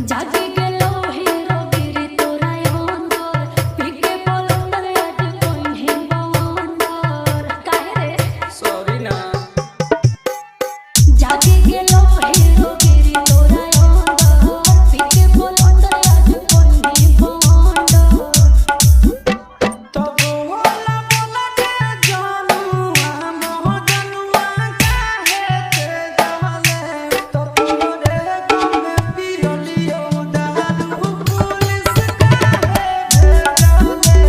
जागे गेलो हीरो गिरी तोरा अंदर पीके पलंदर आज कोइन हे बवंदर काहे रे सॉरी ना जागे गेलो हीरो गिरी तोरा अंदर पीके पलंदर आज कोइन हे बवंदर तो बोला बोला के जानुआ मोह जनुआ काहे के जाले तो तोरे गम में पियलियो दारू पुलिस काहे भेजाले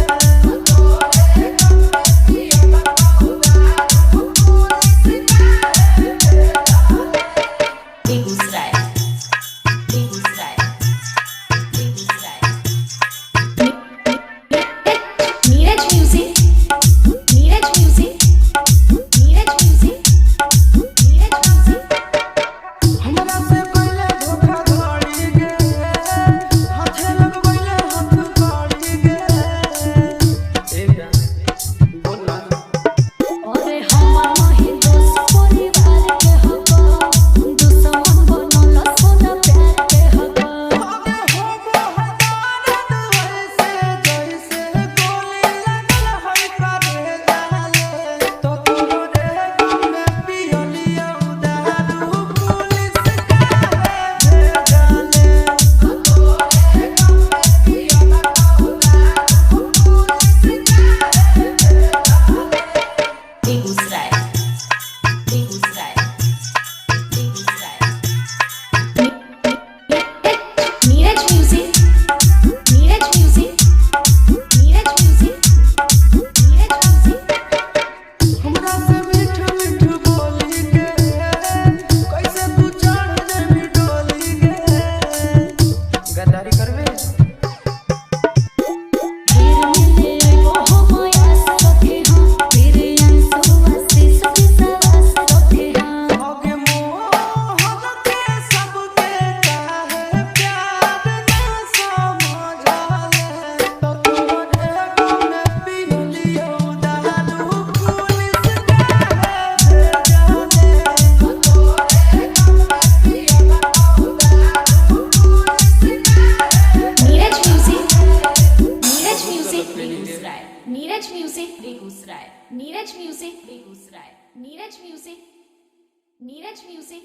तो तोरे गम में पियलियो दारू पुलिस काहे भेजाले Begusarai Begusarai Begusarai Neeraj music Neeraj music Neeraj music Neeraj music हमरा से पहले धोखाधड़ी गे हाथे लगवैले हाथ गाड़ी गे एगा बोला अरे हमर नहीं दोस्त परिवार के हको दुश्मन बनल सोना प्यार के हको आगे होबो हजारत ऐसे जैसे गोली लगल है करे जाले तो तोरे गम में पियलियो दारू पुलिस काहे भेजाले तो तोरे गम में पियलियो दारू पुलिस काहे भेजाले Begusarai Begusarai Begusarai Neeraj music Neeraj music Neeraj music Neeraj music हमरा से मीठ मीठ बोली गे कैसे तू चढ़ जेबी डोली गे गद्दारी करबे फिर मिले वो हम आस रखे हाँ फिर अंसु आशीष विश्वास रखे हाँ आगे मोह के सबके चाहे प्यार ना समझाले तो तोरे गम में पियलियो दारू पुलिस काहे भेजाले तो तोरे गम में पियलियो दारू पुलिस काहे Neeraj music Begusarai Neeraj music Begusarai Neeraj music Begusarai Neeraj music Neeraj music